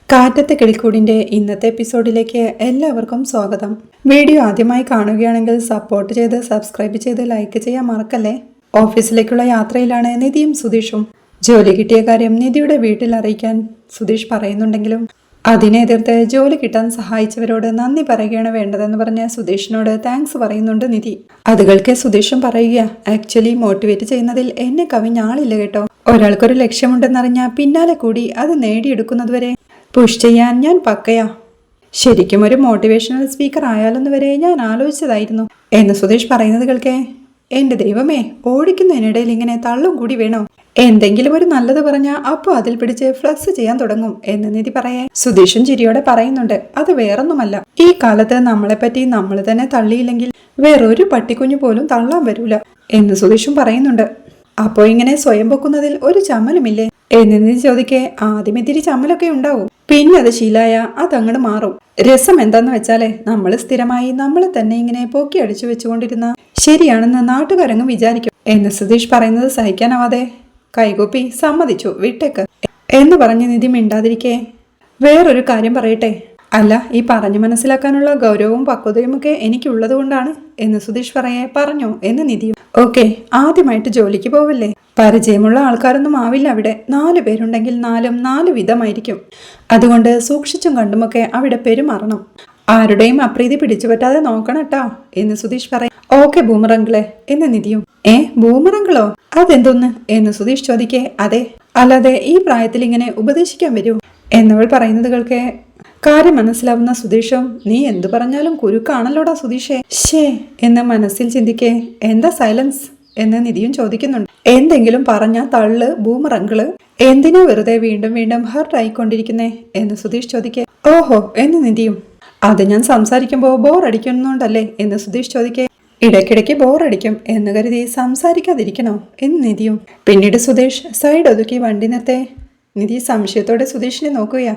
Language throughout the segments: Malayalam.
കാറ്റത്തെ കിളിക്കൂടിന്റെ ഇന്നത്തെ എപ്പിസോഡിലേക്ക് എല്ലാവർക്കും സ്വാഗതം. വീഡിയോ ആദ്യമായി കാണുകയാണെങ്കിൽ സപ്പോർട്ട് ചെയ്ത് സബ്സ്ക്രൈബ് ചെയ്ത് ലൈക്ക് ചെയ്യാൻ മറക്കല്ലേ. ഓഫീസിലേക്കുള്ള യാത്രയിലാണ് നിധിയും സുധീഷും. ജോലി കിട്ടിയ കാര്യം നിധിയുടെ വീട്ടിൽ അറിയിക്കാൻ സുധീഷ് പറയുന്നുണ്ടെങ്കിലും അതിനെ എതിർത്ത് ജോലി കിട്ടാൻ സഹായിച്ചവരോട് നന്ദി പറയുകയാണ് വേണ്ടതെന്ന് പറഞ്ഞ് സുധീഷിനോട് താങ്ക്സ് പറയുന്നുണ്ട് നിധി. അത് കേൾക്കെ സുധീഷും പറയുക, ആക്ച്വലി മോട്ടിവേറ്റ് ചെയ്യുന്നതിൽ എന്നെ കവിഞ്ഞ ആളില്ല കേട്ടോ. ഒരാൾക്കൊരു ലക്ഷ്യമുണ്ടെന്നറിഞ്ഞാൽ പിന്നാലെ കൂടി അത് നേടിയെടുക്കുന്നതുവരെ പുഷ് ചെയ്യാൻ ഞാൻ പക്കയാ. ശരിക്കും ഒരു മോട്ടിവേഷണൽ സ്പീക്കർ ആയാലെന്ന് വരെ ഞാൻ ആലോചിച്ചതായിരുന്നു എന്ന് സുധീഷ് പറയുന്നത് കേൾക്കേ, എന്റെ ദൈവമേ, ഓടിക്കുന്നതിനിടയിൽ ഇങ്ങനെ തള്ളും കൂടി വേണോ? എന്തെങ്കിലും ഒരു നല്ലത് പറഞ്ഞാൽ അപ്പോൾ അതിൽ പിടിച്ച് ഫ്ലക്സ് ചെയ്യാൻ തുടങ്ങും എന്ന് നിധി പറയേ. സുധീഷും ചിരിയോടെ പറയുന്നുണ്ട്, അത് വേറൊന്നുമല്ല, ഈ കാലത്ത് നമ്മളെപ്പറ്റി നമ്മൾ തന്നെ തള്ളിയില്ലെങ്കിൽ വേറൊരു പട്ടിക്കുഞ്ഞു പോലും തള്ളാൻ വരൂല എന്ന് സുധീഷും പറയുന്നുണ്ട്. അപ്പോ ഇങ്ങനെ സ്വയം പൊക്കുന്നതിൽ ഒരു ചമ്മലുമില്ലേ എന്ന് നിധി ചോദിക്കേ. ആദ്യം ഇത്തിരി ചമ്മലൊക്കെ ഉണ്ടാവും, പിന്നെ അത് ശീലായ അതങ്ങോട്ട് മാറും. രസം എന്താന്ന് വെച്ചാലേ, നമ്മൾ സ്ഥിരമായി നമ്മളെ തന്നെ ഇങ്ങനെ പൊക്കി അടിച്ചു വെച്ചുകൊണ്ടിരുന്ന ശരിയാണെന്ന് നാട്ടുകാരങ്ങ് വിചാരിക്കും എന്ന് സുധീഷ് പറയുന്നത് സഹിക്കാനാവാതെ കൈകൂപ്പി സമ്മതിച്ചു, വിട്ടേക്ക് എന്ന് പറഞ്ഞ് നിധി മിണ്ടാതിരിക്കേ. വേറൊരു കാര്യം പറയട്ടെ, അല്ല, ഈ പറഞ്ഞു മനസ്സിലാക്കാനുള്ള ഗൗരവവും പക്വതയും ഒക്കെ എനിക്കുള്ളത് കൊണ്ടാണ് എന്ന് സുധീഷ് പറയേ. പറഞ്ഞോ എന്ന് നിധിയും. ഓക്കെ, ആദ്യമായിട്ട് ജോലിക്ക് പോവല്ലേ, പരിചയമുള്ള ആൾക്കാരൊന്നും ആവില്ല അവിടെ. 4 പേരുണ്ടെങ്കിൽ 4 വിധമായിരിക്കും. അതുകൊണ്ട് സൂക്ഷിച്ചും കണ്ടുമൊക്കെ അവിടെ പെരുമാറണം. ആരുടെയും അപ്രീതി പിടിച്ചു പറ്റാതെ നോക്കണട്ടാ എന്ന് സുധീഷ് പറയും. ഓക്കെ ബൂമറങ്കിളെ എന്ന് നിധിയും. ബൂമറങ്കിളോ, അതെന്തോന്ന് എന്ന് സുധീഷ് ചോദിക്കേ. അതെ, അല്ലാതെ ഈ പ്രായത്തിൽ ഇങ്ങനെ ഉപദേശിക്കാൻ വരൂ എന്നവൾ പറയുന്നത് കേൾക്കേ. കാര്യം മനസ്സിലാവുന്ന സുധീഷും, നീ എന്തു പറഞ്ഞാലും കുരുക്കാണല്ലോടാ സുധീഷേ ഷേ എന്ന് മനസ്സിൽ ചിന്തിക്കേ. എന്താ സൈലൻസ് എന്ന് നിധിയും ചോദിക്കുന്നുണ്ട്. എന്തെങ്കിലും പറഞ്ഞ തള്ളു ബൂമറങ്കിള്, എന്തിനാ വെറുതെ വീണ്ടും വീണ്ടും ഹർട്ട് ആയിക്കൊണ്ടിരിക്കുന്നേ എന്ന് സുധീഷ് ചോദിക്കേ. ഓഹോ എന്ന് നിധിയും. അത് ഞാൻ സംസാരിക്കുമ്പോ ബോറടിക്കുന്നുണ്ടല്ലേ എന്ന് സുധീഷ് ചോദിക്കേ. ഇടയ്ക്കിടയ്ക്ക് ബോറടിക്കും എന്ന് കരുതി സംസാരിക്കാതിരിക്കണോ എന്ന് നിധിയും. പിന്നീട് സുധീഷ് സൈഡ് ഒതുക്കി വണ്ടി നിർത്തേ. നിധി സംശയത്തോടെ സുധീഷിനെ നോക്കുകയാ.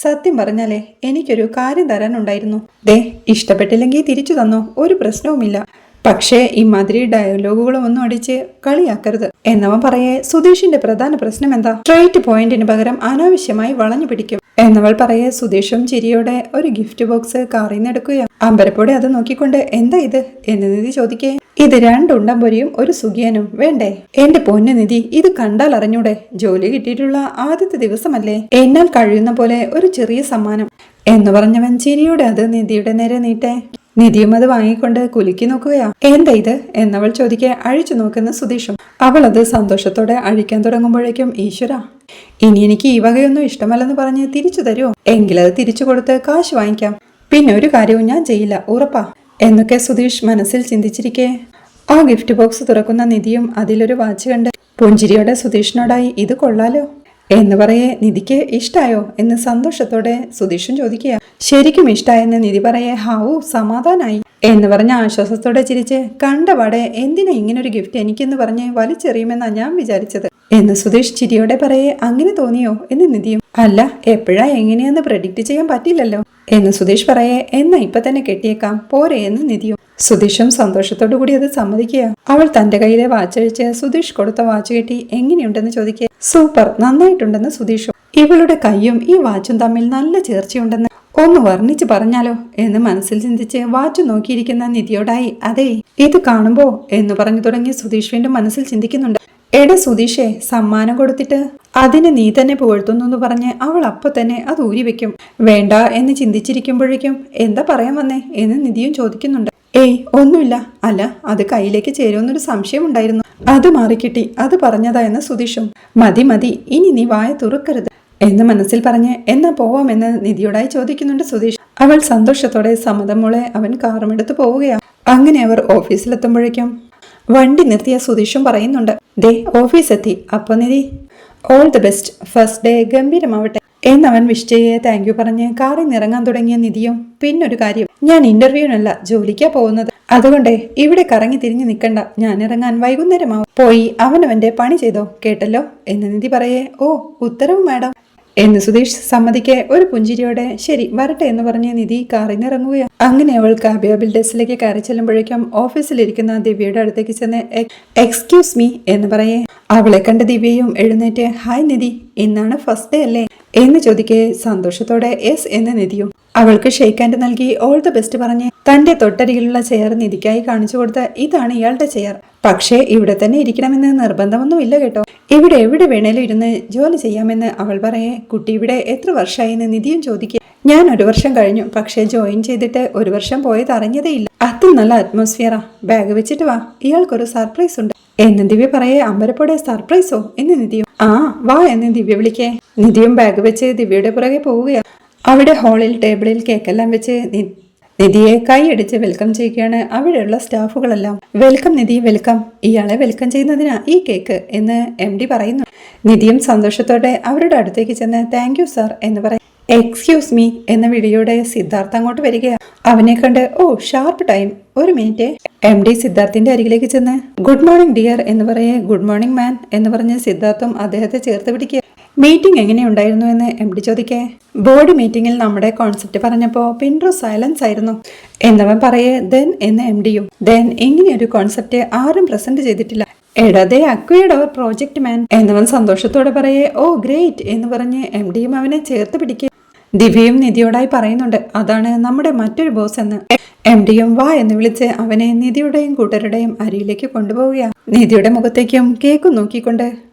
സത്യം പറഞ്ഞാലേ, എനിക്കൊരു കാര്യം തരാനുണ്ടായിരുന്നു. ദേ, ഇഷ്ടപ്പെട്ടില്ലെങ്കിൽ തിരിച്ചു തന്നോ, ഒരു പ്രശ്നവുമില്ല. പക്ഷേ ഇമാതിരി ഡയലോഗുകളും ഒന്നും അടിച്ച് കളിയാക്കരുത് എന്നവൻ പറയേ. സുധീഷിന്റെ പ്രധാന പ്രശ്നം എന്താ? സ്ട്രൈറ്റ് പോയിന്റിന് പകരം അനാവശ്യമായി വളഞ്ഞു പിടിക്കും എന്നവൾ പറയേ. സുധീഷും ചിരിയോടെ ഒരു ഗിഫ്റ്റ് ബോക്സ് കാറിൽ നിന്ന് എടുക്കുകയാണ്. അമ്പരപ്പോടെ അത് നോക്കിക്കൊണ്ട്, എന്താ ഇത് എന്ന് നിധി ചോദിക്കേ. ഇത് 2 ഉണ്ടംപൊരിയും ഒരു സുഖിയനും വേണ്ടേ? എന്റെ പൊന്നു നിധി, ഇത് കണ്ടാൽ അറിഞ്ഞൂടെ, ജോലി കിട്ടിയിട്ടുള്ള ആദ്യത്തെ ദിവസമല്ലേ, എന്നാൽ കഴിയുന്ന പോലെ ഒരു ചെറിയ സമ്മാനം എന്ന് പറഞ്ഞവൻ ചിരിയോടെ അത് നിധിയുടെ നേരെ നീട്ടേ. നിധിയും അത് വാങ്ങിക്കൊണ്ട് കുലുക്കി നോക്കുകയാ. എന്താ ഇത് എന്നവൾ ചോദിക്കെ. അഴിച്ചു നോക്കുന്ന സുധീഷും. അവൾ അത് സന്തോഷത്തോടെ അഴിക്കാൻ തുടങ്ങുമ്പോഴേക്കും, ഈശ്വര, ഇനി എനിക്ക് ഈ വകയൊന്നും ഇഷ്ടമല്ലെന്ന് പറഞ്ഞ് തിരിച്ചു തരുമോ? എങ്കിലത് തിരിച്ചു കൊടുത്ത് കാശ് വാങ്ങിക്കാം. പിന്നെ ഒരു കാര്യവും ഞാൻ ചെയ്യില്ല, ഉറപ്പാ എന്നൊക്കെ സുധീഷ് മനസ്സിൽ ചിന്തിച്ചിരിക്കെ ആ ഗിഫ്റ്റ് ബോക്സ് തുറക്കുന്ന നിധിയും അതിലൊരു വാച്ച് കണ്ട് പുഞ്ചിരിയോടെ സുധീഷിനോടായി, ഇത് കൊള്ളാലോ എന്ന് പറയേ. നിധിക്ക് ഇഷ്ടായോ എന്ന് സന്തോഷത്തോടെ സുധീഷും ചോദിക്കുക. ശരിക്കും ഇഷ്ടായെന്ന് നിധി പറയേ. ഹാവൂ, സമാധാനായി എന്ന് പറഞ്ഞ ആശ്വാസത്തോടെ ചിരിച്ച്, കണ്ടപാടെ എന്തിനാ ഇങ്ങനൊരു ഗിഫ്റ്റ് എനിക്കെന്ന് പറഞ്ഞ് വലിച്ചെറിയുമെന്നാ ഞാൻ വിചാരിച്ചത് എന്ന് സുധീഷ് ചിരിയോടെ പറയേ. അങ്ങനെ തോന്നിയോ എന്ന് നിധിയും. അല്ല, എപ്പോഴാ എങ്ങനെയാന്ന് പ്രെഡിക്റ്റ് ചെയ്യാൻ പറ്റില്ലല്ലോ എന്ന് സുധീഷ് പറയേ. എന്നാ ഇപ്പൊ തന്നെ കെട്ടിയേക്കാം പോരെ എന്ന് നിധിയും. സുധീഷും സന്തോഷത്തോടു കൂടി അത് സമ്മതിക്കുക. അവൾ തന്റെ കയ്യിലെ വാച്ചഴിച്ച് സുധീഷ് കൊടുത്ത വാച്ച് കെട്ടി എങ്ങനെയുണ്ടെന്ന് ചോദിക്കുക. സൂപ്പർ, നന്നായിട്ടുണ്ടെന്ന് സുധീഷും. ഇവളുടെ കൈയും ഈ വാച്ചും തമ്മിൽ നല്ല ചേർച്ചയുണ്ടെന്ന് ഒന്ന് വർണ്ണിച്ച് പറഞ്ഞാലോ എന്ന് മനസ്സിൽ ചിന്തിച്ച് വാച്ച് നോക്കിയിരിക്കുന്ന നിധിയോടായി, അതെ ഇത് കാണുമ്പോ എന്ന് പറഞ്ഞു തുടങ്ങി സുധീഷ് വീണ്ടും മനസ്സിൽ ചിന്തിക്കുന്നുണ്ട്. എടാ സുധീഷേ, സമ്മാനം കൊടുത്തിട്ട് അതിന് നീ തന്നെ പുകഴ്ത്തുന്നു എന്ന് പറഞ്ഞ് അവൾ അപ്പൊ തന്നെ അത് ഊരി വെക്കും. വേണ്ട എന്ന് ചിന്തിച്ചിരിക്കുമ്പോഴേക്കും, എന്താ പറയാൻ വന്നേ എന്ന് നിധിയും ചോദിക്കുന്നുണ്ട്. ഒന്നുമില്ല, അല്ല അത് കയ്യിലേക്ക് ചേരുമെന്നൊരു സംശയം ഉണ്ടായിരുന്നു, അത് മാറിക്കിട്ടി, അത് പറഞ്ഞതാ എന്ന് സുധീഷും. മതി മതി, ഇനി നീ വായ തുറക്കരുത് എന്ന് മനസ്സിൽ പറഞ്ഞ് എന്നാ പോവാമെന്ന് നിധിയോടായി ചോദിക്കുന്നുണ്ട് സുധീഷ്. അവൾ സന്തോഷത്തോടെ സമ്മതം മോളെ അവൻ കാറുമെടുത്ത് പോവുകയാണ്. അങ്ങനെ അവർ ഓഫീസിലെത്തുമ്പോഴേക്കും വണ്ടി നിർത്തിയ സുധീഷും പറയുന്നുണ്ട്, ദേ ഓഫീസ് എത്തി. അപ്പൊ Nidhi, all the best, first day ഗംഭീരമാവട്ടെ എന്നവൻ വിഷ് ചെയ്യേ. താങ്ക് യു പറഞ്ഞ് കാറിൽ നിറങ്ങാൻ തുടങ്ങിയ നിധിയും, പിന്നൊരു കാര്യം, ഞാൻ ഇന്റർവ്യൂവിനല്ല ജോലിക്കാ പോകുന്നത്, അതുകൊണ്ടേ ഇവിടെ കറങ്ങി തിരിഞ്ഞു നിൽക്കണ്ട, ഞാൻ ഇറങ്ങാൻ വൈകുന്നേരമാവും, പോയി അവനവന്റെ പണി ചെയ്തോ, കേട്ടല്ലോ എന്ന് നിധി പറയേ. ഓ, ഉത്തരവ് മാഡം എന്ന് സുധീഷ് സമ്മതിക്കെ ഒരു പുഞ്ചിരിയോടെ ശരി വരട്ടെ എന്ന് പറഞ്ഞ് നിധി കാറിൽ നിന്ന് ഇറങ്ങുകയാണ്. അങ്ങനെ അവൾ കാബിയ ബിൽഡേഴ്സിലേക്ക് കയറി ചെല്ലുമ്പോഴേക്കും ഓഫീസിലിരിക്കുന്ന ദിവ്യയുടെ അടുത്തേക്ക് ചെന്ന് എക്സ്ക്യൂസ് മീ എന്ന് പറയേ. അവളെ കണ്ട ദിവ്യയും എഴുന്നേറ്റ് ഹായ് നിധി, ഇന്നാണ് ഫസ്റ്റ് ഡേ അല്ലേ എന്ന് ചോദിക്കെ സന്തോഷത്തോടെ യെസ് എന്ന് നിധിയും. അവൾക്ക് ഷെയ്ക്ക് ഹാൻഡ് നൽകി ഓൾ ദ ബെസ്റ്റ് പറഞ്ഞ് തന്റെ തൊട്ടരികിലുള്ള ചെയർ നിധിക്കായി കാണിച്ചു കൊടുത്ത് ഇതാണ് ഇയാളുടെ ചെയർ, പക്ഷേ ഇവിടെ തന്നെ ഇരിക്കണമെന്ന് നിർബന്ധമൊന്നുമില്ല കേട്ടോ, ഇവിടെ എവിടെ വേണേലും ഇരുന്ന് ജോലി ചെയ്യാമെന്ന് അവൾ പറയേ. കുട്ടി ഇവിടെ എത്ര വർഷമായി എന്ന് നിധിയും ചോദിക്കുക. ഞാൻ 1 വർഷം കഴിഞ്ഞു, പക്ഷേ ജോയിൻ ചെയ്തിട്ട് 1 വർഷം പോയത് അറിഞ്ഞതേ ഇല്ല. അത് നല്ല അറ്റ്മോസ്ഫിയറാ, ബാഗ് വെച്ചിട്ട് വാ, ഇയാൾക്കൊരു സർപ്രൈസ് ഉണ്ട് എന്ന് ദിവ്യ പറയേ. അമ്പരപ്പോടെ സർപ്രൈസോ എന്ന് നിധിയും. ആ വാ എന്ന് ദിവ്യ വിളിക്കേ. നിധിയും ബാഗ് വെച്ച് ദിവ്യയുടെ പുറകെ പോവുകയാണ്. അവിടെ ഹാളിൽ ടേബിളിൽ കേക്കെല്ലാം വെച്ച് നിധിയെ കൈയടിച്ച് വെൽക്കം ചെയ്യുകയാണ് അവിടെയുള്ള സ്റ്റാഫുകളെല്ലാം. വെൽക്കം നിധി, വെൽക്കം, ഇയാളെ വെൽക്കം ചെയ്യുന്നതിനാ ഈ കേക്ക് എന്ന് MD പറയുന്നു. നിധിയും സന്തോഷത്തോടെ അവരുടെ അടുത്തേക്ക് ചെന്ന് താങ്ക് യു സാർ എന്ന് പറയും. എക്സ്ക്യൂസ് മീ എന്ന വിളിയോടെ സിദ്ധാർത്ഥ് അങ്ങോട്ട് വരികയാണ്. അവനെ കണ്ട് ഓ ഷാർപ്പ് ടൈം, 1 മിനിറ്റ്. MD സിദ്ധാർത്ഥിന്റെ അരികിലേക്ക് ചെന്ന് ഗുഡ് മോർണിംഗ് ഡിയർ എന്ന് പറയേ. ഗുഡ് മോർണിംഗ് മാൻ എന്ന് പറഞ്ഞ് സിദ്ധാർത്ഥും അദ്ദേഹത്തെ ചേർത്ത് പിടിക്കുക. മീറ്റിംഗ് എങ്ങനെയുണ്ടായിരുന്നു എന്ന് MD ചോദിക്കേ. ബോർഡ് മീറ്റിംഗിൽ നമ്മുടെ കോൺസെപ്റ്റ് പറഞ്ഞപ്പോൾ പിൻട്രോ സൈലൻസ് ആയിരുന്നു എന്നവൻ പറയേ. ദെൻ എന്ന് MDയും ദെൻ ഇങ്ങനെയൊരു കോൺസെപ്റ്റ് ആരും പ്രസന്റ് ചെയ്തിട്ടില്ല. എടാതെ അക്വയർഡ് അവർ പ്രോജക്ട് മാൻ എന്നവൻ സന്തോഷത്തോടെ പറയേ. ഓ ഗ്രേറ്റ് എന്ന് പറഞ്ഞ് MDയും അവനെ ചേർത്ത് പിടിക്കുക. ദിവ്യയും നിധിയോടായി പറയുന്നുണ്ട് അതാണ് നമ്മുടെ മറ്റൊരു ബോസ് എന്ന്. MDയും വാ എന്ന് വിളിച്ച് അവനെ നിധിയുടെയും കൂട്ടരുടെയും അരിയിലേക്ക് കൊണ്ടുപോവുകയാണ്. നിധിയുടെ മുഖത്തേക്കും കേക്കും നോക്കിക്കൊണ്ട്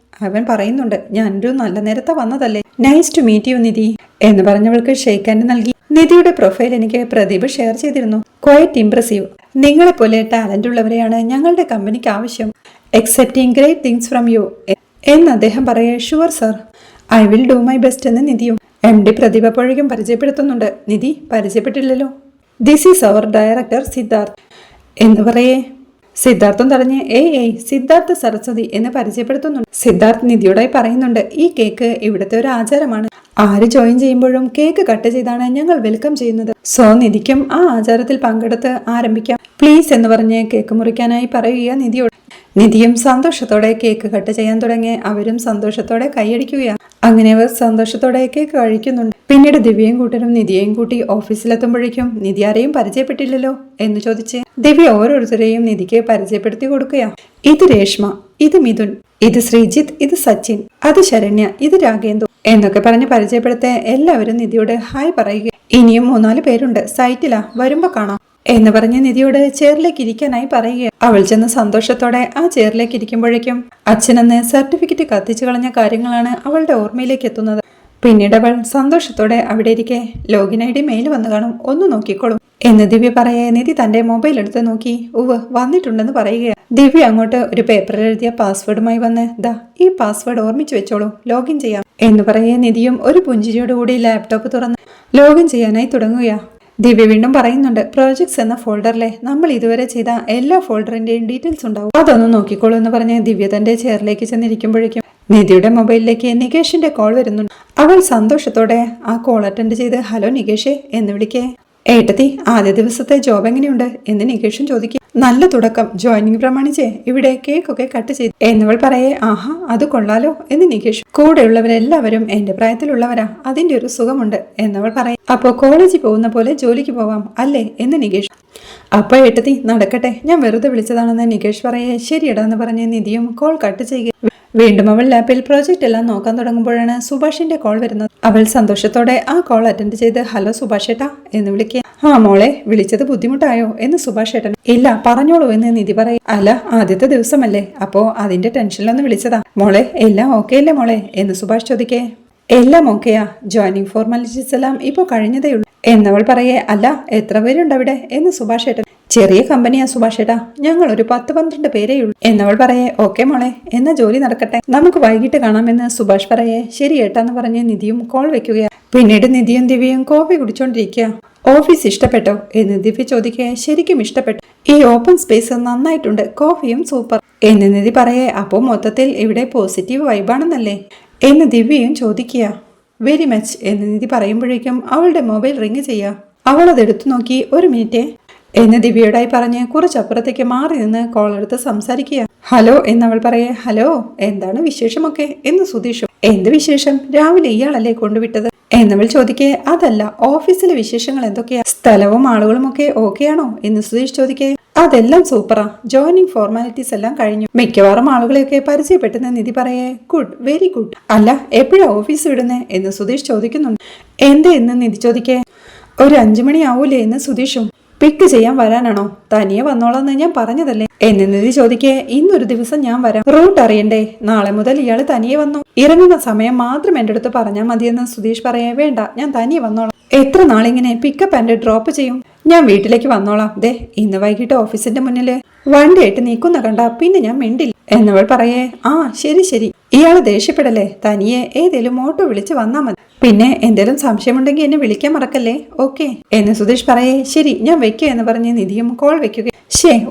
അവൻ പറയുന്നുണ്ട് ഞാനൊരു നല്ല നേരത്തെ വന്നതല്ലേ, nice to meet you Nidhi എന്ന് പറഞ്ഞവൾക്ക് ഷെയ്ക്ക് ഹാൻഡ് നൽകി. നിധിയുടെ പ്രൊഫൈൽ എനിക്ക് പ്രദീപ് ഷെയർ ചെയ്തിരുന്നു, ക്വൈറ്റ് ഇംപ്രസീവ്, നിങ്ങളെപ്പോലെ ടാലന്റ് ഉള്ളവരെയാണ് ഞങ്ങളുടെ കമ്പനിക്ക് ആവശ്യം, excepting great things from you എന്ന് അദ്ദേഹം പറയേ. Sure sir, I will do my best എന്ന് നിധിയും. MD പ്രദീപ് അപ്പോഴേക്കും പരിചയപ്പെടുത്തുന്നുണ്ട്. നിധി പരിചയപ്പെട്ടില്ലല്ലോ, this is our director Siddharth എന്ന് പറയേ. സിദ്ധാർത്ഥം തടഞ്ഞ് ഏയ് സിദ്ധാർത്ഥ് സരസ്വതി എന്ന് പരിചയപ്പെടുത്തുന്നുണ്ട്. സിദ്ധാർത്ഥ് നിധിയോടായി പറയുന്നുണ്ട് ഈ കേക്ക് ഇവിടുത്തെ ഒരു ആചാരമാണ്, ആര് ജോയിൻ ചെയ്യുമ്പോഴും കേക്ക് കട്ട് ചെയ്താണ് ഞങ്ങൾ വെൽക്കം ചെയ്യുന്നത്, സോ നിധിക്കും ആ ആചാരത്തിൽ പങ്കെടുത്ത് ആരംഭിക്കാം പ്ലീസ് എന്ന് പറഞ്ഞ് കേക്ക് മുറിക്കാനായി പറയുക നിധിയോട്. നിധിയും സന്തോഷത്തോടെ കേക്ക് കട്ട് ചെയ്യാൻ തുടങ്ങി. അവരും സന്തോഷത്തോടെ കൈയടിക്കുകയാണ്. അങ്ങനെ അവർ സന്തോഷത്തോടെ കേക്ക് കഴിക്കുന്നുണ്ട്. പിന്നീട് ദിവ്യയും കൂട്ടരും നിധിയെയും കൂട്ടി ഓഫീസിലെത്തുമ്പോഴേക്കും നിധി ആരെയും പരിചയപ്പെട്ടില്ലല്ലോ എന്ന് ചോദിച്ച് ദിവ്യ ഓരോരുത്തരെയും നിധിക്ക് പരിചയപ്പെടുത്തി കൊടുക്കുകയാണ്. ഇത് രേഷ്മ, ഇത് മിഥുൻ, ഇത് ശ്രീജിത്ത്, ഇത് സച്ചിൻ, അത് ശരണ്യ, ഇത് രാഗേന്ദു എന്നൊക്കെ പറഞ്ഞ് പരിചയപ്പെടുത്ത എല്ലാവരും നിധിയോട് ഹായ് പറയുക. ഇനിയും 3-4 പേരുണ്ട്, സൈറ്റിലാ, വരുമ്പോ കാണാം എന്ന് പറഞ്ഞ് നിധിയോട് ചെയറിലേക്ക് ഇരിക്കാനായി പറയുക. അവൾ ചെന്ന് സന്തോഷത്തോടെ ആ ചെയറിലേക്ക് ഇരിക്കുമ്പോഴേക്കും അച്ഛനെന്ന് സർട്ടിഫിക്കറ്റ് കത്തിച്ചു കളഞ്ഞ കാര്യങ്ങളാണ് അവളുടെ ഓർമ്മയിലേക്ക് എത്തുന്നത്. പിന്നീട് അവൾ സന്തോഷത്തോടെ അവിടെ ഇരിക്കെ ലോഗിൻ ID മെയിൽ വന്നു കാണും, ഒന്ന് നോക്കിക്കോളും എന്ന് ദിവ്യ പറയേ. നിധി തന്റെ മൊബൈൽ എടുത്ത് നോക്കി ഉവ് വന്നിട്ടുണ്ടെന്ന് പറയുക. ദിവ്യ അങ്ങോട്ട് ഒരു പേപ്പറിൽ എഴുതിയ പാസ്വേഡുമായി വന്ന് ദാ ഈ പാസ്വേഡ് ഓർമ്മിച്ചു വെച്ചോളൂ, ലോഗിൻ ചെയ്യാം എന്ന് പറയേ. നിധിയും ഒരു പുഞ്ചിരിയോടുകൂടി ലാപ്ടോപ്പ് തുറന്ന് ലോഗിൻ ചെയ്യാനായി തുടങ്ങുക. ദിവ്യ വീണ്ടും പറയുന്നുണ്ട് പ്രോജക്ട്സ് എന്ന ഫോൾഡറിലെ നമ്മൾ ഇതുവരെ ചെയ്ത എല്ലാ ഫോൾഡറിന്റെയും ഡീറ്റെയിൽസ് ഉണ്ടാവും, അതൊന്ന് നോക്കിക്കോളൂ എന്ന് പറഞ്ഞ് ദിവ്യ തന്റെ ചെയറിലേക്ക് ചെന്നിരിക്കുമ്പോഴേക്കും നിധിയുടെ മൊബൈലിലേക്ക് നികേഷിന്റെ കോൾ വരുന്നുണ്ട്. അവൾ സന്തോഷത്തോടെ ആ കോൾ അറ്റൻഡ് ചെയ്ത് ഹലോ നികേഷേ എന്ന് വിളിക്കേ. ഏട്ടത്തി ആദ്യ ദിവസത്തെ ജോബ് എങ്ങനെയുണ്ട് എന്ന് നികേഷും ചോദിക്കും. നല്ല തുടക്കം, ജോയിനിങ് പ്രമാണിച്ചേ ഇവിടെ കേക്കൊക്കെ കട്ട് ചെയ്തു എന്നവൾ പറയേ. ആഹാ അത് കൊള്ളാലോ എന്ന് നികേഷ്. കൂടെയുള്ളവരെല്ലാവരും എന്റെ പ്രായത്തിലുള്ളവരാ, അതിന്റെ ഒരു സുഖമുണ്ട് എന്നവൾ പറയും. അപ്പോ കോളേജിൽ പോകുന്ന പോലെ ജോലിക്ക് പോവാം അല്ലേ എന്ന് നികേഷ്. അപ്പൊ ഏട്ടത്തി നടക്കട്ടെ, ഞാൻ വെറുതെ വിളിച്ചതാണെന്ന് നികേഷ് പറയേ. ശരിയടാ എന്ന് പറഞ്ഞ് നിധിയും കോൾ കട്ട് ചെയ്യുക. വീണ്ടും അവൾ ലാപ്പിൽ പ്രോജക്റ്റ് എല്ലാം നോക്കാൻ തുടങ്ങുമ്പോഴാണ് സുഭാഷിന്റെ കോൾ വരുന്നത്. അവൾ സന്തോഷത്തോടെ ആ കോൾ അറ്റൻഡ് ചെയ്ത് ഹലോ സുഭാഷ് ഏട്ടാ എന്ന് വിളിക്കുക. ആ മോളെ വിളിച്ചത് ബുദ്ധിമുട്ടായോ എന്ന് സുഭാഷ് ഏട്ടൻ. ഇല്ല പറഞ്ഞോളൂ എന്ന് നിധി പറയും. അല്ല ആദ്യത്തെ ദിവസമല്ലേ, അപ്പോ അതിന്റെ ടെൻഷനിലൊന്ന് വിളിച്ചതാ. മോളെ എല്ലാം ഓക്കെ അല്ലേ മോളെ എന്ന് സുഭാഷ് ചോദിക്കേ. എല്ലാം ഓക്കെയാ, ജോയിനിങ് ഫോർമാലിറ്റീസ് എല്ലാം ഇപ്പോ കഴിഞ്ഞതേ ഉള്ളൂ എന്നവൾ പറയേ. അല്ല എത്ര പേരുണ്ട് അവിടെ എന്ന് സുഭാഷ് ഏട്ടൻ. ചെറിയ കമ്പനിയാ സുഭാഷ് ഏട്ടാ, ഞങ്ങൾ ഒരു 10-12 പേരേ ഉള്ളൂ എന്നവൾ പറയേ. ഓക്കെ മോളെ എന്നാ ജോലി നടക്കട്ടെ, നമുക്ക് വൈകിട്ട് കാണാമെന്ന് സുഭാഷ് പറയേ. ശരി ഏട്ടാന്ന് പറഞ്ഞ് നിധിയും കോൾ വെക്കുകയാണ്. പിന്നീട് നിധിയും ദിവ്യയും കോഫി കുടിച്ചോണ്ടിരിക്കുക. ഓഫീസ് ഇഷ്ടപ്പെട്ടോ എന്ന് ദിവ്യ ചോദിക്കേ. ശരിക്കും ഇഷ്ടപ്പെട്ടു, ഈ ഓപ്പൺ സ്പേസ് നന്നായിട്ടുണ്ട്, കോഫിയും സൂപ്പർ എന്ന് നിധി പറയേ. അപ്പോൾ മൊത്തത്തിൽ ഇവിടെ പോസിറ്റീവ് വൈബാണെന്നല്ലേ എന്ന് ദിവ്യയും ചോദിക്കുക. വെരി മച്ച് എന്ന് നിധി പറയുമ്പോഴേക്കും അവളുടെ മൊബൈൽ റിങ് ചെയ്യുക. അവൾ അതെടുത്തു നോക്കി. 1 മിനിറ്റ് എന്ന് ദിവ്യയോടായി പറഞ്ഞ് കുറച്ചപ്പുറത്തേക്ക് മാറി നിന്ന് കോൾ എടുത്ത് സംസാരിക്കുക. ഹലോ എന്നവൾ പറയേ. ഹലോ എന്താണ് വിശേഷമൊക്കെ എന്ന് സുധീഷും. എന്ത് വിശേഷം, രാവിലെ ഇയാളല്ലേ കൊണ്ടുവിട്ടത് എന്നവൾ ചോദിക്കേ. അതല്ല ഓഫീസിലെ വിശേഷങ്ങൾ എന്തൊക്കെയാ, സ്ഥലവും ആളുകളും ഒക്കെ ഓക്കെയാണോ എന്ന് സുധീഷ് ചോദിക്കേ. അതെല്ലാം സൂപ്പറാ. ജോയിനിങ് ഫോർമാലിറ്റീസ് എല്ലാം കഴിഞ്ഞു. മിക്കവാറും ആളുകളെയൊക്കെ പരിചയപ്പെട്ടെന്ന് നിധി പറയേ. Good, very good. അല്ല, എപ്പോഴാ ഓഫീസ് വിടുന്നേ എന്ന് സുധീഷ് ചോദിക്കുന്നുണ്ട്. എന്തേ എന്ന് നിധി ചോദിക്കേ. ഒരു 5 മണിയാവൂലേ എന്ന് സുധീഷും. പിക്ക് ചെയ്യാൻ വരാനാണോ? തനിയെ വന്നോളാന്ന് ഞാൻ പറഞ്ഞതല്ലേ എന്ന് നിധി ചോദിക്കേ. ഇന്നൊരു ദിവസം ഞാൻ വരാം. റൂട്ട് അറിയണ്ടേ? നാളെ മുതൽ ഇയാള് തനിയെ വന്നു. ഇറങ്ങുന്ന സമയം മാത്രം എൻ്റെ അടുത്ത് പറഞ്ഞാൽ മതിയെന്ന് സുധീഷ് പറയേ. വേണ്ട, ഞാൻ തനിയെ വന്നോളാം. എത്ര നാളിങ്ങനെ പിക്കപ്പ് ആൻഡ് ഡ്രോപ്പ് ചെയ്യും? ഞാൻ വീട്ടിലേക്ക് വന്നോളാം. ദേ, ഇന്ന് വൈകിട്ട് ഓഫീസിന്റെ മുന്നില് വണ്ടിയായിട്ട് നീക്കുന്ന കണ്ട പിന്നെ ഞാൻ മിണ്ടില്ല എന്നവൾ പറയേ. ആ ശരി ശരി. ഇയാള് ദേഷ്യപ്പെടല്ലേ. തനിയെ ഏതേലും ഓട്ടോ വിളിച്ച് വന്നാ മതി. പിന്നെ എന്തേലും സംശയമുണ്ടെങ്കിൽ എന്നെ വിളിക്കാൻ മറക്കല്ലേ. ഓക്കെ എന്ന് സുധീഷ് പറയേ. ശരി, ഞാൻ വെക്കുക എന്ന് പറഞ്ഞ് നിധിയും കോൾ വെക്കുക.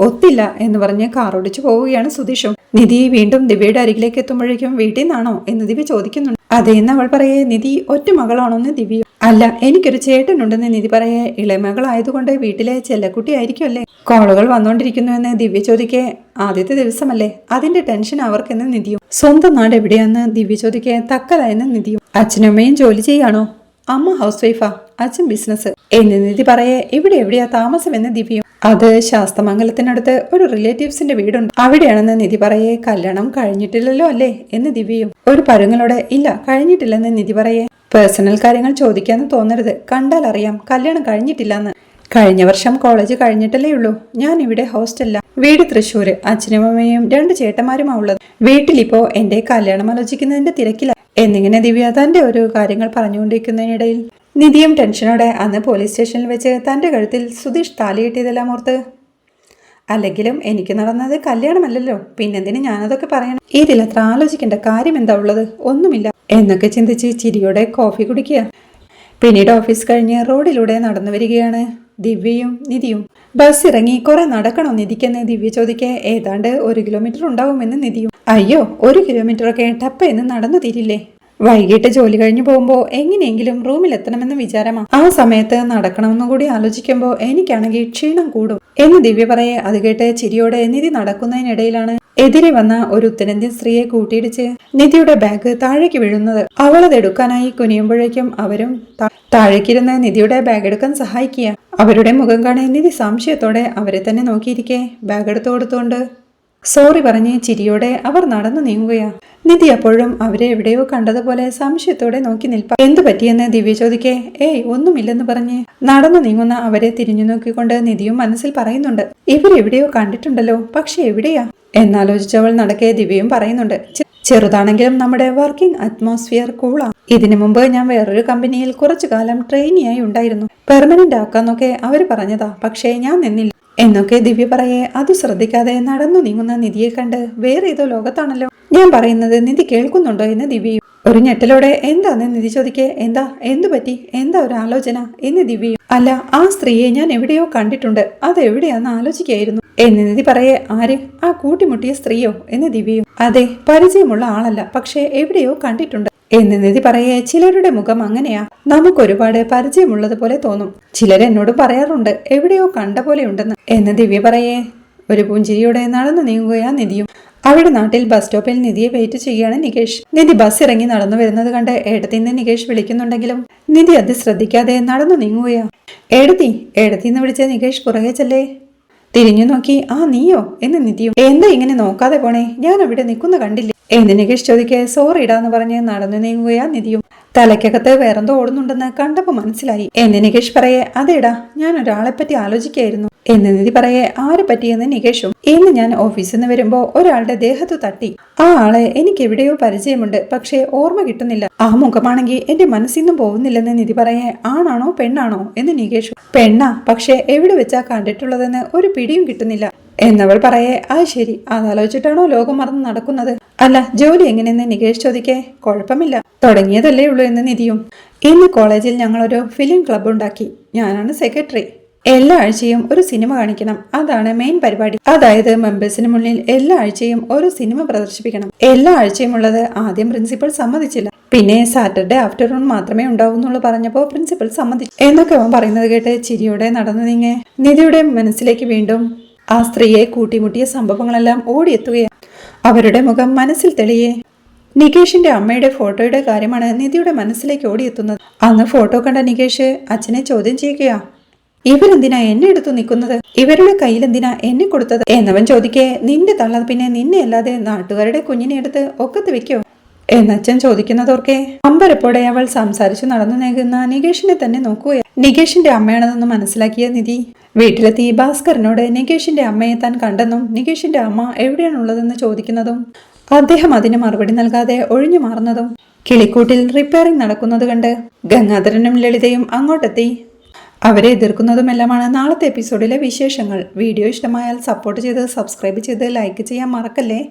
ഒത്തില്ല എന്ന് പറഞ്ഞ് കാർ ഓടിച്ചു പോവുകയാണ് സുധീഷും. നിധി വീണ്ടും ദിവ്യയുടെ അരികിലേക്ക് എത്തുമ്പോഴേക്കും വീട്ടിൽ നിന്നാണോ എന്ന് ദിവ്യ ചോദിക്കുന്നുണ്ട്. അതേന്ന് അവൾ പറയേ. നിധി ഒറ്റ മകളാണോന്ന് ദിവ്യ. അല്ല, എനിക്കൊരു ചേട്ടനുണ്ടെന്ന് നിധി പറയേ. ഇളയമകളായതുകൊണ്ട് വീട്ടിലെ ചെല്ലക്കുട്ടി ആയിരിക്കുമല്ലേ. കോളുകൾ വന്നോണ്ടിരിക്കുന്നു എന്ന് ദിവ്യ ചോദിക്കേ. ആദ്യത്തെ ദിവസമല്ലേ, അതിന്റെ ടെൻഷൻ അവർക്കെന്ന് നിധിയും. സ്വന്തം നാട് എവിടെയാന്ന് ദിവ്യ ചോദിക്കേ. തക്കലായെന്ന് നിധിയും. അച്ഛനമ്മയും ജോലി ചെയ്യാണോ? അമ്മ ഹൗസ് വൈഫാ, അച്ഛൻ ബിസിനസ് എന്ന് നിധി പറയേ. ഇവിടെ എവിടെയാ താമസം എന്ന് ദിവ്യയും. അത് ശാസ്തമംഗലത്തിനടുത്ത് ഒരു റിലേറ്റീവ്സിന്റെ വീടുണ്ട്, അവിടെയാണെന്ന് നിധി പറയേ. കല്യാണം കഴിഞ്ഞിട്ടില്ലല്ലോ അല്ലേ എന്ന് ദിവ്യയും. ഒരു പരുങ്ങളോടെ ഇല്ല, കഴിഞ്ഞിട്ടില്ലെന്ന് നിധി പറയേ. പേഴ്സണൽ കാര്യങ്ങൾ ചോദിക്കാന്ന് തോന്നരുത്. കണ്ടാൽ അറിയാം കല്യാണം കഴിഞ്ഞിട്ടില്ലെന്ന്. കഴിഞ്ഞ വർഷം കോളേജ് കഴിഞ്ഞിട്ടല്ലേ ഉള്ളൂ. ഞാൻ ഇവിടെ ഹോസ്റ്റലില്ല. വീട് തൃശ്ശൂര്. അച്ഛനും അമ്മയും 2 ചേട്ടന്മാരുമാ ഉള്ളത്. വീട്ടിലിപ്പോ എന്റെ കല്യാണം ആലോചിക്കുന്നതിന്റെ തിരക്കില്ല എന്നിങ്ങനെ ദിവ്യ തന്റെ ഒരു കാര്യങ്ങൾ പറഞ്ഞുകൊണ്ടിരിക്കുന്നതിനിടയിൽ നിധിയും ടെൻഷനോടെ അന്ന് പോലീസ് സ്റ്റേഷനിൽ വെച്ച് തന്റെ കഴുത്തിൽ സുധീഷ് താലി കെട്ടിയതെല്ലാം ഓർത്ത്. അല്ലെങ്കിലും എനിക്ക് നടന്നത് കല്യാണമല്ലല്ലോ, പിന്നെന്തിന് ഞാനതൊക്കെ പറയണം? ഇതിലത്ര ആലോചിക്കേണ്ട കാര്യം എന്താ ഉള്ളത്? ഒന്നുമില്ല എന്നൊക്കെ ചിന്തിച്ച് ചിരിയോടെ കോഫി കുടിക്കുക. പിന്നീട് ഓഫീസ് കഴിഞ്ഞ് റോഡിലൂടെ നടന്നു വരികയാണ് ദിവ്യയും നിധിയും. ബസ് ഇറങ്ങി കുറെ നടക്കണോ നിധിക്കെന്ന് ദിവ്യ ചോദിക്കേ. ഏതാണ്ട് 1 കിലോമീറ്റർ ഉണ്ടാവുമെന്ന് നിധിയും. അയ്യോ, 1 കിലോമീറ്ററൊക്കെ ടപ്പയെന്ന് നടന്നു തീരില്ലേ? വൈകിട്ട് ജോലി കഴിഞ്ഞു പോകുമ്പോ എങ്ങനെയെങ്കിലും റൂമിലെത്തണമെന്ന് വിചാരമാ. ആ സമയത്ത് നടക്കണമെന്നും കൂടി ആലോചിക്കുമ്പോ എനിക്കാണെങ്കിൽ ക്ഷീണം കൂടും എന്ന് ദിവ്യ പറയെ. അത് കേട്ട് ചിരിയോടെ നിധി നടക്കുന്നതിനിടയിലാണ് എതിരെ വന്ന ഒരു ഉത്തരേന്ത്യൻ സ്ത്രീയെ കൂട്ടിയിടിച്ച് നിധിയുടെ ബാഗ് താഴേക്ക് വീഴുന്നത്. അവളത് എടുക്കാനായി കുനിയുമ്പോഴേക്കും അവരും താഴേക്കിരുന്ന് നിധിയുടെ ബാഗ് എടുക്കാൻ സഹായിക്കുക. അവരുടെ മുഖം കാണി നിധി സംശയത്തോടെ അവരെ തന്നെ നോക്കിയിരിക്കെ ബാഗ് എടുത്തു കൊടുത്തുകൊണ്ട് സോറി പറഞ്ഞ് ചിരിയോടെ അവർ നടന്നു നീങ്ങുകയാ. നിധി അപ്പോഴും അവരെ എവിടെയോ കണ്ടതുപോലെ സംശയത്തോടെ നോക്കി നിൽപ്പ. എന്തു പറ്റിയെന്ന് ദിവ്യ ചോദിക്കേ. ഏയ് ഒന്നുമില്ലെന്ന് പറഞ്ഞ് നടന്നു നീങ്ങുന്ന അവരെ തിരിഞ്ഞു നോക്കിക്കൊണ്ട് നിധിയും മനസ്സിൽ പറയുന്നുണ്ട്, ഇവരെവിടെയോ കണ്ടിട്ടുണ്ടല്ലോ, പക്ഷെ എവിടെയാ എന്നാലോചിച്ചവൾ നടക്കെ. ദിവ്യയും പറയുന്നുണ്ട്, ചെറുതാണെങ്കിലും നമ്മുടെ വർക്കിംഗ് അറ്റ്മോസ്ഫിയർ കൂളാ. ഇതിനു മുമ്പ് ഞാൻ വേറൊരു കമ്പനിയിൽ കുറച്ചു കാലം ട്രെയിനിയായി ഉണ്ടായിരുന്നു. പെർമനന്റ് ആക്കാന്നൊക്കെ അവര് പറഞ്ഞതാ, പക്ഷേ ഞാൻ നിന്നില്ല എന്നൊക്കെ ദിവ്യ പറയെ. അത് ശ്രദ്ധിക്കാതെ നടന്നു നീങ്ങുന്ന നിധിയെ കണ്ട് വേറെ ഏതോ ലോകത്താണല്ലോ. ഞാൻ പറയുന്നത് നിധി കേൾക്കുന്നുണ്ടോ എന്ന് ദിവ്യയും. ഒരു ഞെട്ടലോടെ എന്താന്ന് നിധി ചോദിക്കേ. എന്തു പറ്റി? എന്താ ഒരു ആലോചന എന്ന് ദിവ്യയും. അല്ല, ആ സ്ത്രീയെ ഞാൻ എവിടെയോ കണ്ടിട്ടുണ്ട്, അത് എവിടെയാന്ന് ആലോചിക്കായിരുന്നു എന്ന് നിധി പറയെ. ആര്? ആ കൂട്ടിമുട്ടിയ സ്ത്രീയോ എന്ന് ദിവ്യയും. അതെ, പരിചയമുള്ള ആളല്ല, പക്ഷെ എവിടെയോ കണ്ടിട്ടുണ്ട് എന്ന് നിധി പറയെ. ചിലരുടെ മുഖം അങ്ങനെയാ, നമുക്കൊരുപാട് പരിചയമുള്ളത് പോലെ തോന്നും. ചിലരെന്നോട് പറയാറുണ്ട് എവിടെയോ കണ്ട പോലെ ഉണ്ടെന്ന് എന്ന് ദിവ്യ പറയെ. ഒരു പുഞ്ചിരിയോടെ നടന്നു നീങ്ങുകയാ നിധിയും. അവിടെ നാട്ടിൽ ബസ് സ്റ്റോപ്പിൽ നിധിയെ വെയിറ്റ് ചെയ്യുകയാണ് നികേഷ്. നിധി ബസ് ഇറങ്ങി നടന്നു വരുന്നത് കണ്ട് ഏടത്തിന്ന് നികേഷ് വിളിക്കുന്നുണ്ടെങ്കിലും നിധി അത് ശ്രദ്ധിക്കാതെ നടന്നു നീങ്ങുകയാ. ഏടത്തിന്ന് വിളിച്ച നികേഷ് പുറകെ ചെല്ലേ. തിരിഞ്ഞു നോക്കി, ആ നീയോ എന്ന് നിധിയും. എന്താ ഇങ്ങനെ നോക്കാതെ പോണേ, ഞാൻ അവിടെ നിൽക്കുന്ന കണ്ടില്ലേ എന്ന് നികേഷ് ചോദിക്കേ. സോറി ഇടാന്ന് പറഞ്ഞ് നടന്നു നീങ്ങുകയാ നിധിയും. തലയ്ക്കകത്ത് വേറെന്തോ ഓടുന്നുണ്ടെന്ന് കണ്ടപ്പോ മനസ്സിലായി എന്ന് നികേഷ് പറയെ. അതേടാ, ഞാൻ ഒരാളെ പറ്റി ആലോചിക്കായിരുന്നു എന്ന് നിധി പറയെ. ആരെ പറ്റിയെന്ന് നികേഷും. ഇന്ന് ഞാൻ ഓഫീസിൽ നിന്ന് വരുമ്പോ ഒരാളുടെ ദേഹത്തു തട്ടി. ആ ആളെ എനിക്ക് എവിടെയോ പരിചയമുണ്ട്, പക്ഷേ ഓർമ്മ കിട്ടുന്നില്ല. ആ മുഖമാണെങ്കിൽ എന്റെ മനസ്സിന്നും പോകുന്നില്ലെന്ന് നിധി പറയെ. ആണാണോ പെണ്ണാണോ എന്ന് നികേഷും. പെണ്ണാ, പക്ഷെ എവിടെ വെച്ചാ കണ്ടിട്ടുള്ളതെന്ന് ഒരു പിടിയും കിട്ടുന്നില്ല എന്നവൾ പറയെ. അത് ശരി, അതാലോചിച്ചിട്ടാണോ ലോകം മറന്ന് നടക്കുന്നത്? അല്ല, ജോലി എങ്ങനെയെന്ന് നികേഷ് ചോദിക്കേ. കുഴപ്പമില്ല, തുടങ്ങിയതല്ലേ ഉള്ളൂ എന്ന് നിധിയും. ഇന്ന് കോളേജിൽ ഞങ്ങളൊരു ഫിലിം ക്ലബ് ഉണ്ടാക്കി. ഞാനാണ് സെക്രട്ടറി. എല്ലാ ആഴ്ചയും ഒരു സിനിമ കാണിക്കണം, അതാണ് മെയിൻ പരിപാടി. അതായത് മെമ്പേഴ്സിന് മുന്നിൽ എല്ലാ ആഴ്ചയും ഒരു സിനിമ പ്രദർശിപ്പിക്കണം. എല്ലാ ആഴ്ചയും ഉള്ളത് ആദ്യം പ്രിൻസിപ്പൽ സമ്മതിച്ചില്ല. പിന്നെ സാറ്റർഡേ ആഫ്റ്റർനൂൺ മാത്രമേ ഉണ്ടാവുന്നുള്ളൂ പറഞ്ഞപ്പോ പ്രിൻസിപ്പൽ സമ്മതിച്ചു എന്നൊക്കെ അവൻ പറയുന്നത് കേട്ട് ചിരിയോടെ നടന്നു നീങ്ങേ. നിധിയുടെ മനസ്സിലേക്ക് വീണ്ടും ആ സ്ത്രീയെ കൂട്ടിമുട്ടിയ സംഭവങ്ങളെല്ലാം ഓടിയെത്തുകയാണ്. അവരുടെ മുഖം മനസ്സിൽ തെളിയേ. നികേഷിന്റെ അമ്മയുടെ ഫോട്ടോയുടെ കാര്യമാണ് നിധിയുടെ മനസ്സിലേക്ക് ഓടിയെത്തുന്നത്. അന്ന് ഫോട്ടോ കണ്ട നികേഷ് അച്ഛനെ ചോദ്യം ചെയ്യുകയാ. ഇവരെന്തിനാ എന്നെ എടുത്തു നിൽക്കുന്നത്, ഇവരുടെ കയ്യിൽ എന്തിനാ എന്നെ കൊടുത്തത് എന്നവൻ ചോദിക്കേ, നിന്റെ തള്ള പിന്നെ നിന്നെ അല്ലാതെ നാട്ടുകാരുടെ കുഞ്ഞിനെ എടുത്ത് ഒക്കത്ത് വെക്കോ എന്നച്ഛൻ ചോദിക്കുന്നതോർക്കെ അമ്പരപ്പോടെ അവൾ സംസാരിച്ചു നടന്നു നീങ്ങുന്ന നികേഷിനെ തന്നെ നോക്കുകയാണ്. നികേഷിന്റെ അമ്മയാണെന്ന് മനസ്സിലാക്കിയ നിധി വീട്ടിലെത്തി ഭാസ്കരനോട് നികേഷിന്റെ അമ്മയെ താൻ കണ്ടെന്നും നികേഷിന്റെ അമ്മ എവിടെയാണുള്ളതെന്ന് ചോദിക്കുന്നതും അദ്ദേഹം അതിന് മറുപടി നൽകാതെ ഒഴിഞ്ഞു മാറുന്നതും കിളിക്കൂട്ടിൽ റിപ്പയറിംഗ് നടക്കുന്നത് കണ്ട് ഗംഗാധരനും ലളിതയും അങ്ങോട്ടെത്തി. അവരെ എതിർക്കുന്നതുമെല്ലാമാണ് നാളത്തെ എപ്പിസോഡിലെ വിശേഷങ്ങൾ. വീഡിയോ ഇഷ്ടമായാൽ സപ്പോർട്ട് ചെയ്ത് സബ്സ്ക്രൈബ് ചെയ്ത് ലൈക്ക് ചെയ്യാൻ മറക്കല്ലേ.